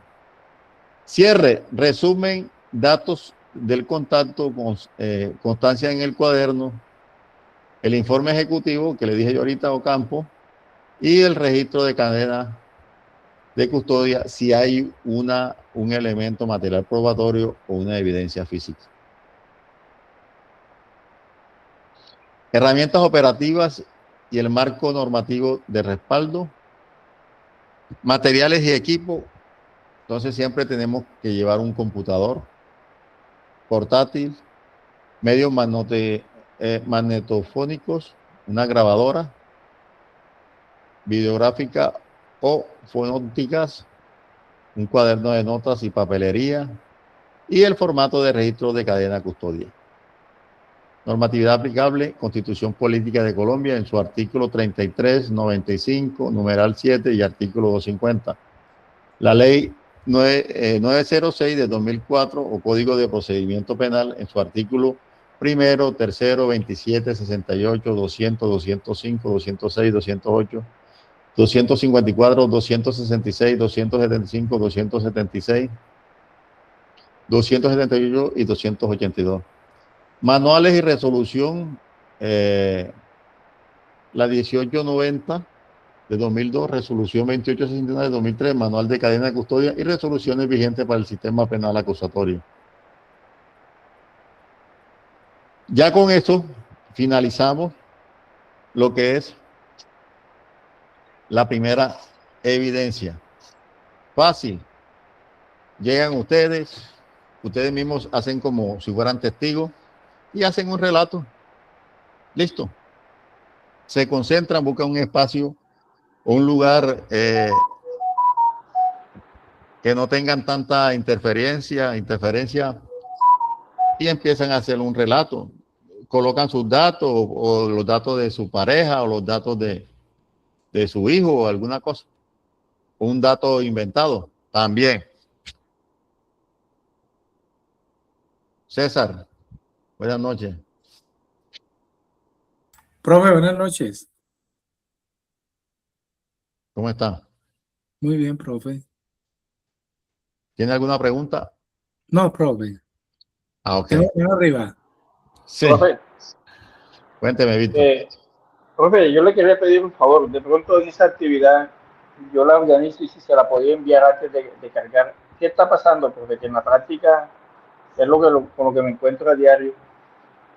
Cierre, resumen, datos del contacto, constancia en el cuaderno, el informe ejecutivo que le dije yo ahorita, Ocampo, y el registro de cadena de custodia si hay un elemento material probatorio o una evidencia física. Herramientas operativas y el marco normativo de respaldo. Materiales y equipo. Entonces siempre tenemos que llevar un computador portátil, medios magnetofónicos, una grabadora, videográfica o fonópticas, un cuaderno de notas y papelería y el formato de registro de cadena custodia. Normatividad aplicable, Constitución Política de Colombia en su artículo 33, 95, numeral 7 y artículo 250. La ley 906 de 2004 o Código de Procedimiento Penal en su artículo primero, tercero, 27, 68, 200, 205, 206, 208, 254, 266, 275, 276, 278 y 282. Manuales y resolución, la 1890 de 2002, resolución 2869 de 2003, manual de cadena de custodia y resoluciones vigentes para el sistema penal acusatorio. Ya con esto finalizamos lo que es la primera evidencia. Fácil. Llegan ustedes mismos hacen como si fueran testigos y hacen un relato. Listo. Se concentran, buscan un espacio o un lugar que no tengan tanta interferencia y empiezan a hacer un relato. Colocan sus datos o los datos de su pareja o los datos de su hijo o alguna cosa. Un dato inventado también. César, buenas noches. Profe, buenas noches. ¿Cómo está? Muy bien, profe. ¿Tiene alguna pregunta? No, profe. Ah, ok. Tengo arriba. Sí. Profe, Cuénteme, Víctor. profe, yo le quería pedir un favor. De pronto en esa actividad yo la organizo y si se la podía enviar antes de cargar. ¿Qué está pasando? Porque en la práctica es con lo que me encuentro a diario.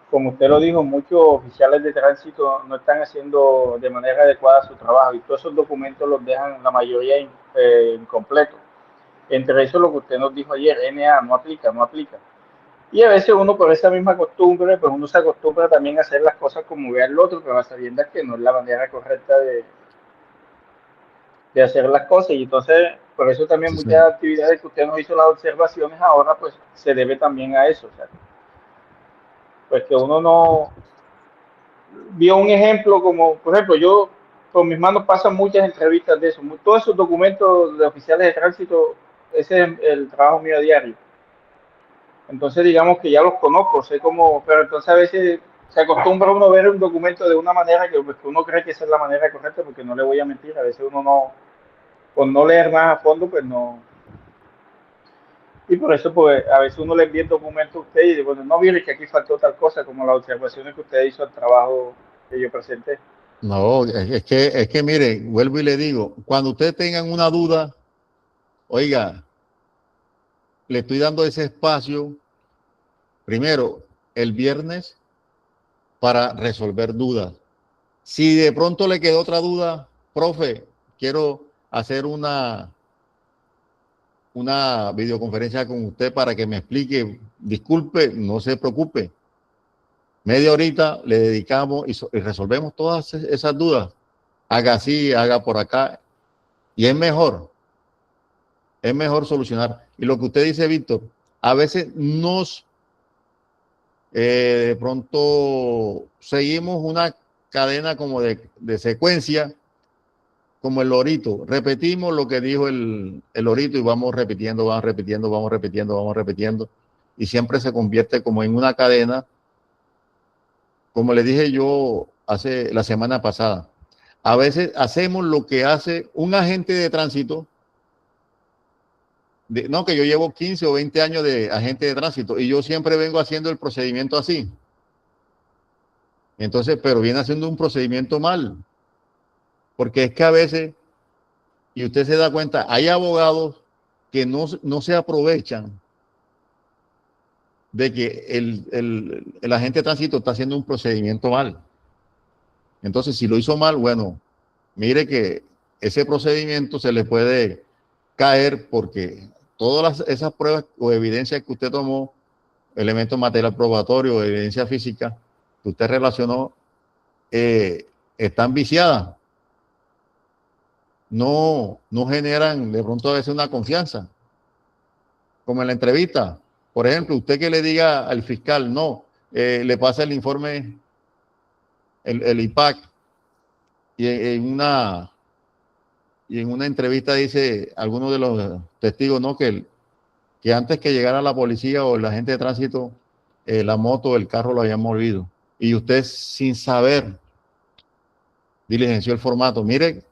Como usted lo dijo, muchos oficiales de tránsito no están haciendo de manera adecuada su trabajo y todos esos documentos los dejan la mayoría incompletos. Entre eso lo que usted nos dijo ayer, NA, no aplica, no aplica. Y a veces uno por esa misma costumbre, pues uno se acostumbra también a hacer las cosas como ve al otro, pero a sabiendas que no es la manera correcta de hacer las cosas. Y entonces, por eso también Sí, sí. muchas actividades que usted nos hizo las observaciones ahora, pues se debe también a eso. O sea, pues que uno no vio un ejemplo como, por ejemplo, yo con mis manos pasan muchas entrevistas de eso. Todos esos documentos de oficiales de tránsito, ese es el trabajo mío a diario. Entonces, digamos que ya los conozco, sé cómo, pero entonces a veces se acostumbra uno a ver un documento de una manera que pues, uno cree que esa es la manera correcta, porque no le voy a mentir, a veces uno no, por no leer más a fondo, pues no. Y por eso, pues, a veces uno le envía el documento a usted y dice, bueno, no mire que aquí faltó tal cosa, como las observaciones que usted hizo al trabajo que yo presenté. No, es que mire, vuelvo y le digo, cuando ustedes tengan una duda, oiga, le estoy dando ese espacio, primero, el viernes, para resolver dudas. Si de pronto le quedó otra duda, profe, quiero hacer una videoconferencia con usted para que me explique, disculpe, no se preocupe. Media horita le dedicamos y resolvemos todas esas dudas. Haga así, haga por acá. Y es mejor solucionar. Y lo que usted dice, Víctor, a veces de pronto seguimos una cadena como de secuencia, como el lorito. Repetimos lo que dijo el lorito y vamos repitiendo, vamos repitiendo, vamos repitiendo, vamos repitiendo. Y siempre se convierte como en una cadena, como le dije yo la semana pasada. A veces hacemos lo que hace un agente de tránsito. No, que yo llevo 15 o 20 años de agente de tránsito y yo siempre vengo haciendo el procedimiento así. Entonces, pero viene haciendo un procedimiento mal. Porque es que a veces, y usted se da cuenta, hay abogados que no se aprovechan de que el agente de tránsito está haciendo un procedimiento mal. Entonces, si lo hizo mal, bueno, mire que ese procedimiento se le puede caer porque todas esas pruebas o evidencias que usted tomó, elementos material probatorio, evidencia física que usted relacionó, están viciadas. No generan de pronto a veces una confianza. Como en la entrevista. Por ejemplo, usted que le diga al fiscal, no, le pasa el informe, el IPAC, y en una entrevista dice alguno de los testigos, ¿no? Que antes que llegara la policía o el agente de tránsito, la moto o el carro lo habían movido. Y usted, sin saber, diligenció el formato. Mire,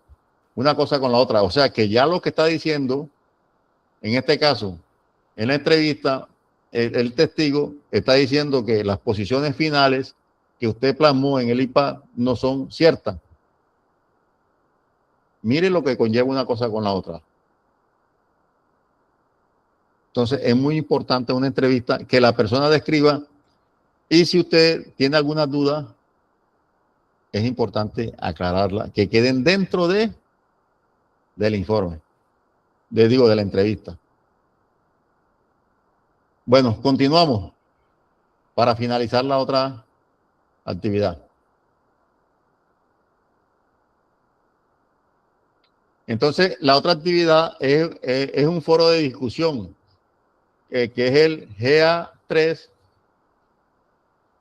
una cosa con la otra. O sea, que ya lo que está diciendo, en este caso, en la entrevista, el testigo está diciendo que las posiciones finales que usted plasmó en el IPA no son ciertas. Mire lo que conlleva una cosa con la otra. Entonces, es muy importante una entrevista que la persona describa, y si usted tiene alguna duda, es importante aclararla, que queden dentro del informe, de la entrevista. Bueno, continuamos para finalizar la otra actividad. Entonces, la otra actividad es un foro de discusión, que es el GA3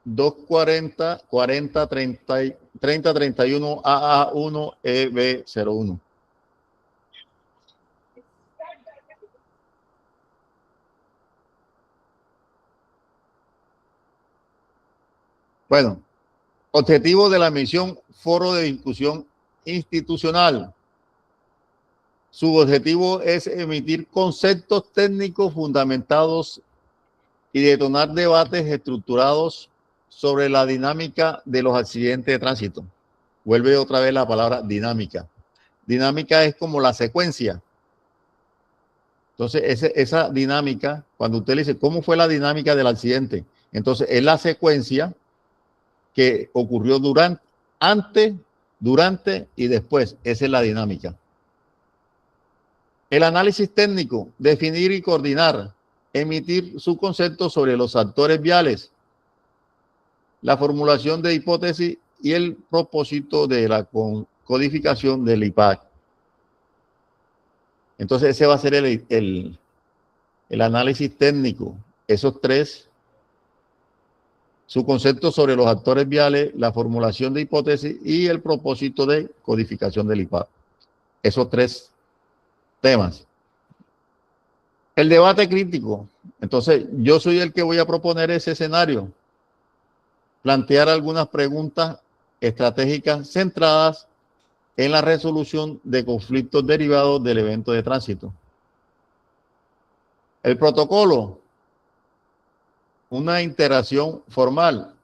240 40 30 31 AA1 EB01. Bueno, objetivo de la misión Foro de Discusión Institucional. Su objetivo es emitir conceptos técnicos fundamentados y detonar debates estructurados sobre la dinámica de los accidentes de tránsito. Vuelve otra vez la palabra dinámica. Dinámica es como la secuencia. Entonces, esa dinámica, cuando usted le dice, ¿cómo fue la dinámica del accidente? Entonces, es la secuencia que ocurrió antes, durante y después. Esa es la dinámica. El análisis técnico, definir y coordinar, emitir su concepto sobre los actores viales, la formulación de hipótesis y el propósito de la codificación del IPAC. Entonces ese va a ser el análisis técnico. Esos tres: su concepto sobre los actores viales, la formulación de hipótesis y el propósito de codificación del IPAC. Esos tres temas. El debate crítico. Entonces, yo soy el que voy a proponer ese escenario. Plantear algunas preguntas estratégicas centradas en la resolución de conflictos derivados del evento de tránsito. El protocolo. Una interacción formal.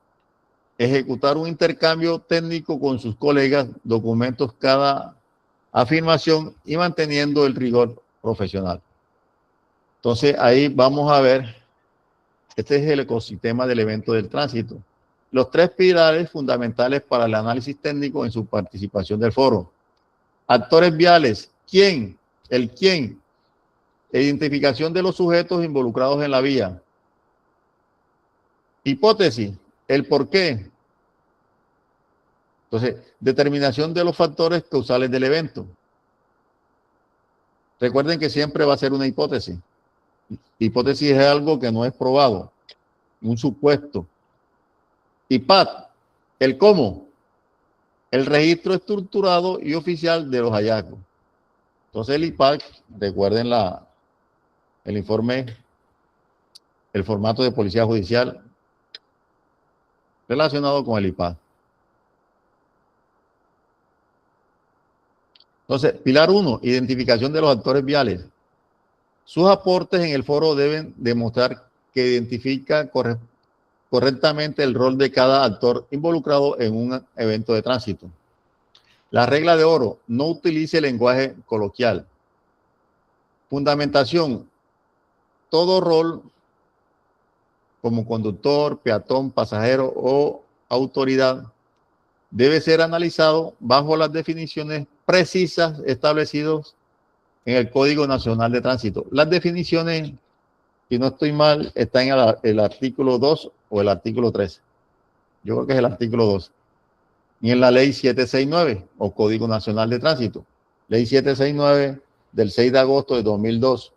Ejecutar un intercambio técnico con sus colegas, documentos cada afirmación y manteniendo el rigor profesional. Entonces ahí vamos a ver, este es el ecosistema del evento del tránsito. Los tres pilares fundamentales para el análisis técnico en su participación del foro. Actores viales, ¿quién? El quién. Identificación de los sujetos involucrados en la vía. Hipótesis, el por qué. Entonces, determinación de los factores causales del evento. Recuerden que siempre va a ser una hipótesis. Hipótesis es algo que no es probado, un supuesto. IPAC, el cómo, el registro estructurado y oficial de los hallazgos. Entonces el IPAC, recuerden el informe, el formato de policía judicial relacionado con el IPAC. Entonces, pilar 1, identificación de los actores viales. Sus aportes en el foro deben demostrar que identifica correctamente el rol de cada actor involucrado en un evento de tránsito. La regla de oro, no utilice lenguaje coloquial. Fundamentación, todo rol como conductor, peatón, pasajero o autoridad debe ser analizado bajo las definiciones precisas establecidas en el Código Nacional de Tránsito. Las definiciones, si no estoy mal, están en el artículo 2 o el artículo 3. Yo creo que es el artículo 2. Y en la ley 769 o Código Nacional de Tránsito. Ley 769 del 6 de agosto de 2002.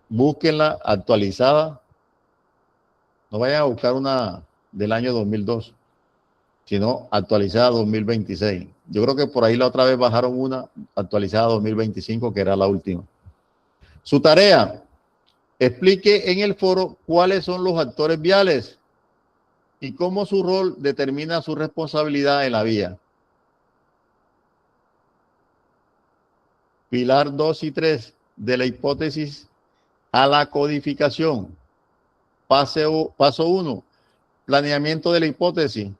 Búsquenla actualizada. No vayan a buscar una del año 2002, sino actualizada 2026. Yo creo que por ahí la otra vez bajaron una actualizada 2025, que era la última. Su tarea: explique en el foro cuáles son los actores viales y cómo su rol determina su responsabilidad en la vía. Pilar 2 y 3 de la hipótesis a la codificación. Paso 1, planeamiento de la hipótesis.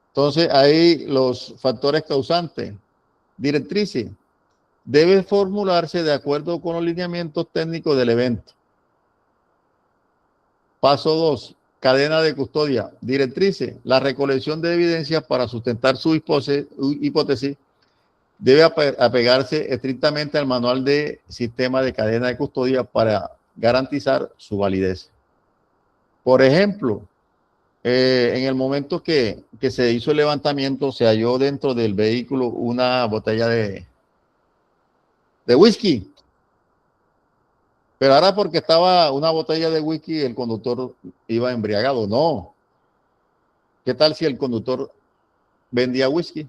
Entonces, ahí los factores causantes. Directrices. Debe formularse de acuerdo con los lineamientos técnicos del evento. Paso 2, cadena de custodia. Directrices. La recolección de evidencias para sustentar su hipótesis debe apegarse estrictamente al manual de sistema de cadena de custodia para garantizar su validez. Por ejemplo, en el momento que se hizo el levantamiento, se halló dentro del vehículo una botella de whisky. Pero ahora porque estaba una botella de whisky, el conductor iba embriagado. No. ¿Qué tal si el conductor vendía whisky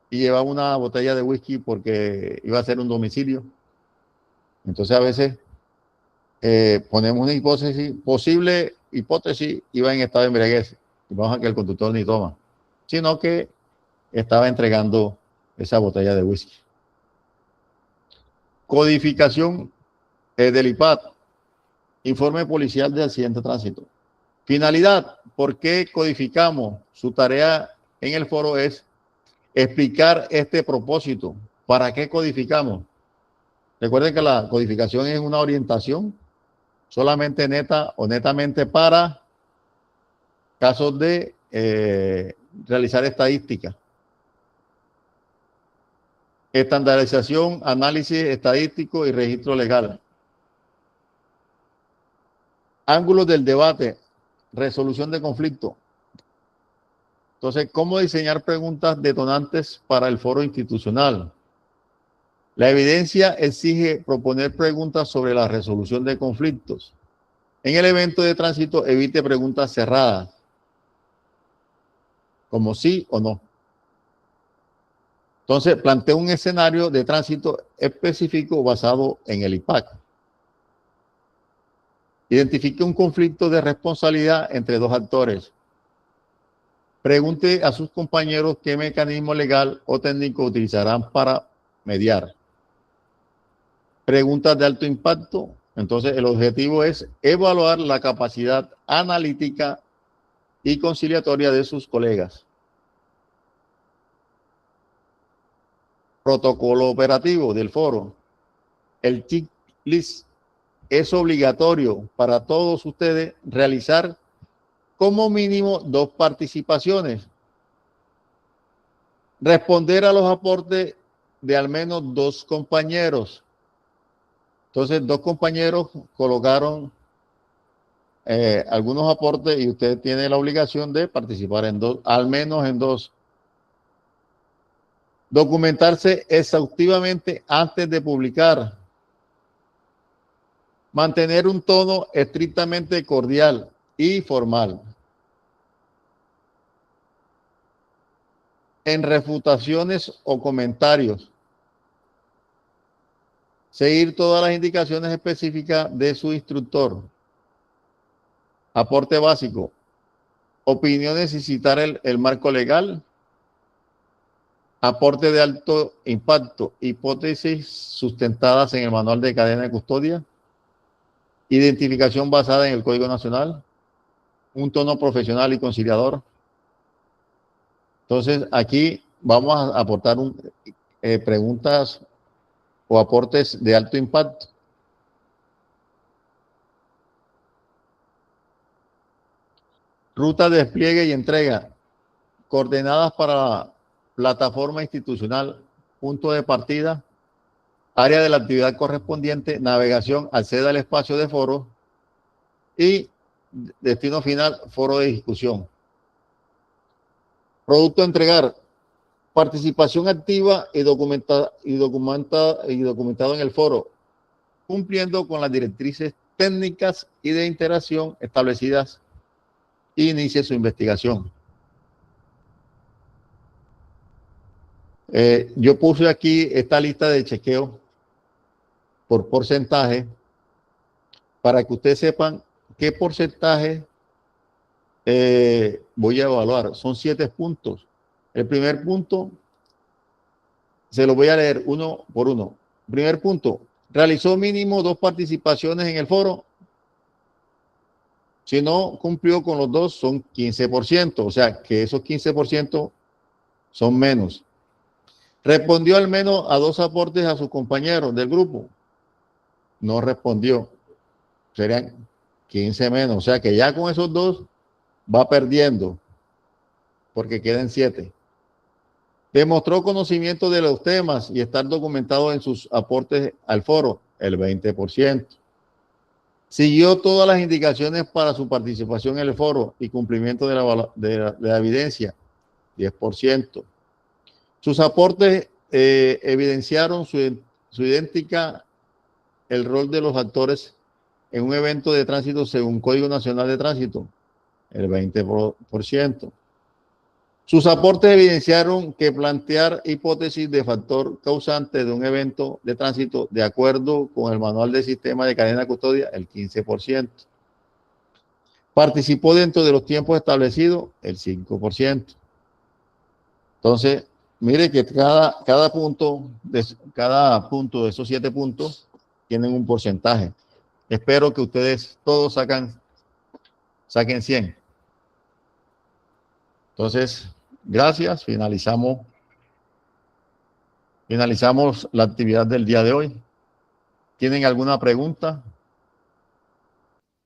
y llevaba una botella de whisky porque iba a hacer un domicilio? Entonces a veces ponemos una hipótesis, posible hipótesis, iba en estado de embriaguez. Y vamos a que el conductor ni toma, sino que estaba entregando esa botella de whisky. Codificación del IPAT, informe policial de accidente de tránsito. Finalidad: ¿por qué codificamos? Su tarea en el foro es explicar este propósito. ¿Para qué codificamos? Recuerden que la codificación es una orientación solamente neta o netamente para casos de realizar estadística. Estandarización, análisis estadístico y registro legal. Ángulos del debate, resolución de conflicto. Entonces, ¿cómo diseñar preguntas detonantes para el foro institucional? La evidencia exige proponer preguntas sobre la resolución de conflictos. En el evento de tránsito, evite preguntas cerradas, como sí o no. Entonces, plantea un escenario de tránsito específico basado en el IPAC. Identifique un conflicto de responsabilidad entre dos actores. Pregunte a sus compañeros qué mecanismo legal o técnico utilizarán para mediar. Preguntas de alto impacto. Entonces, el objetivo es evaluar la capacidad analítica y conciliatoria de sus colegas. Protocolo operativo del foro. El checklist es obligatorio para todos ustedes realizar como mínimo 2 participaciones. Responder a los aportes de al menos 2 compañeros. Entonces, 2 compañeros colocaron algunos aportes y usted tiene la obligación de participar en 2, al menos en 2. Documentarse exhaustivamente antes de publicar. Mantener un tono estrictamente cordial y formal. En refutaciones o comentarios, seguir todas las indicaciones específicas de su instructor. Aporte básico, opiniones y citar el marco legal. Aporte de alto impacto, hipótesis sustentadas en el manual de cadena de custodia. Identificación basada en el Código Nacional. Un tono profesional y conciliador. Entonces, aquí vamos a aportar preguntas o aportes de alto impacto. Ruta de despliegue y entrega. Coordenadas para la plataforma institucional, punto de partida, área de la actividad correspondiente, navegación, acceda al espacio de foro y destino final, foro de discusión. Producto a entregar, participación activa y documentado en el foro, cumpliendo con las directrices técnicas y de interacción establecidas e inicie su investigación. Yo puse aquí esta lista de chequeo por porcentaje para que ustedes sepan qué porcentaje voy a evaluar. Son 7 puntos. El primer punto, se lo voy a leer uno por uno. Primer punto, realizó mínimo 2 participaciones en el foro. Si no cumplió con los 2, son 15%. O sea, que esos 15% son menos. Respondió al menos a 2 aportes a sus compañeros del grupo. No respondió. Serían 15 menos. O sea que ya con esos 2 va perdiendo porque quedan 7. Demostró conocimiento de los temas y estar documentado en sus aportes al foro, el 20%. Siguió todas las indicaciones para su participación en el foro y cumplimiento de la evidencia, 10%. Sus aportes evidenciaron su idéntica el rol de los actores en un evento de tránsito según Código Nacional de Tránsito, el 20%. Sus aportes evidenciaron que plantear hipótesis de factor causante de un evento de tránsito de acuerdo con el manual del sistema de cadena de custodia, el 15%. Participó dentro de los tiempos establecidos, el 5%. Entonces, mire que cada punto de esos 7 puntos tienen un porcentaje. Espero que ustedes todos saquen 100. Entonces, gracias. Finalizamos la actividad del día de hoy. ¿Tienen alguna pregunta?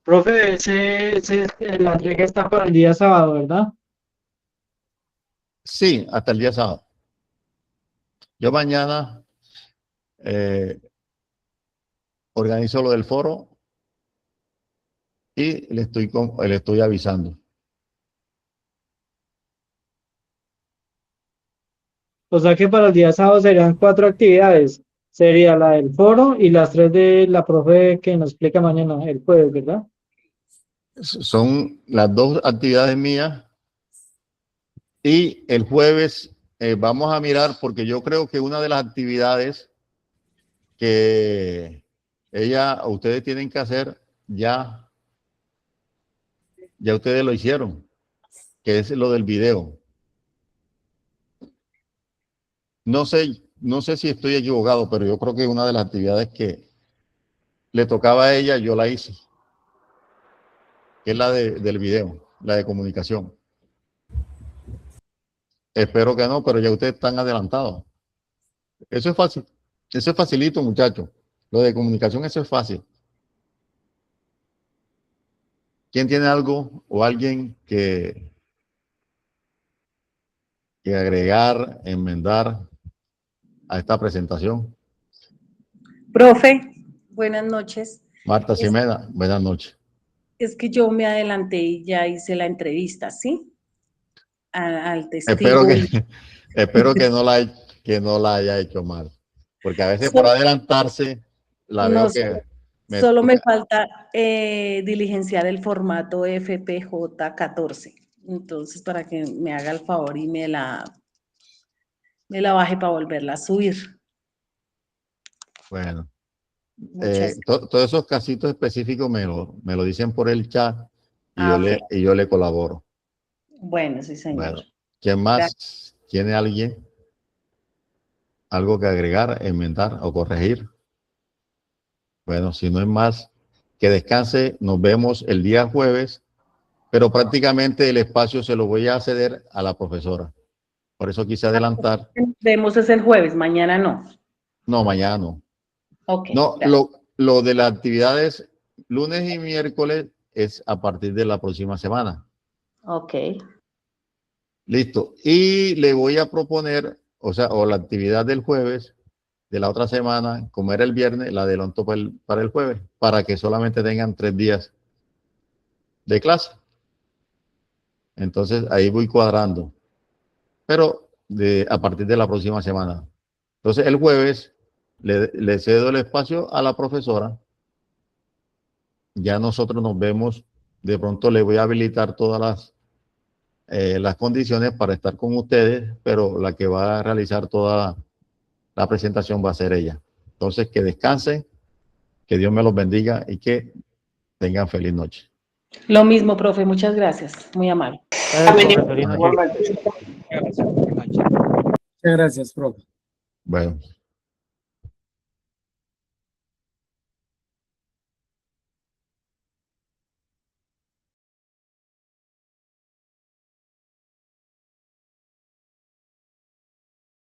Profe, la entrega está para el día sábado, ¿verdad? Sí, hasta el día sábado. Yo mañana organizo lo del foro y le estoy avisando. O sea que para el día sábado serían 4 actividades. Sería la del foro y las 3 de la profe que nos explica mañana, el jueves, ¿verdad? Son las 2 actividades mías y el jueves vamos a mirar porque yo creo que una de las actividades que ustedes tienen que hacer ya ustedes lo hicieron, que es lo del video. No sé si estoy equivocado, pero yo creo que una de las actividades que le tocaba a ella, yo la hice, que es la del video, la de comunicación. Espero que no, pero ya ustedes están adelantados. Eso es fácil, eso es facilito, muchachos. Lo de comunicación, eso es fácil. ¿Quién tiene algo o alguien que agregar, enmendar a esta presentación? Profe, buenas noches. Marta Ximena, buenas noches. Es que yo me adelanté y ya hice la entrevista, ¿sí? Al testigo. Espero que no la haya hecho mal, porque a veces por adelantarse la veo que solo me falta diligenciar el formato FPJ 14. Entonces, para que me haga el favor y me la baje para volverla a subir. Bueno, todos esos casitos específicos me lo dicen por el chat y yo le colaboro. Bueno, sí, señor. Bueno, ¿quién más? Gracias. ¿Tiene alguien algo que agregar, enmendar o corregir? Bueno, si no es más, que descanse. Nos vemos el día jueves, pero prácticamente el espacio se lo voy a ceder a la profesora. Por eso quise adelantar. Vemos es el jueves, mañana no. No, mañana no. Okay, no, lo de las actividades lunes y miércoles es a partir de la próxima semana. Ok. Listo. Y le voy a proponer, o la actividad del jueves de la otra semana, como era el viernes, la adelanto para el jueves, para que solamente tengan 3 días de clase. Entonces ahí voy cuadrando. Pero a partir de la próxima semana. Entonces el jueves le cedo el espacio a la profesora ya nosotros nos vemos. De pronto le voy a habilitar todas las condiciones para estar con ustedes, pero la que va a realizar toda la presentación va a ser ella. Entonces, que descansen, que Dios me los bendiga y que tengan feliz noche. Lo mismo, profe, muchas gracias. Muy amable. Igualmente. Muchas gracias, profe. Bueno.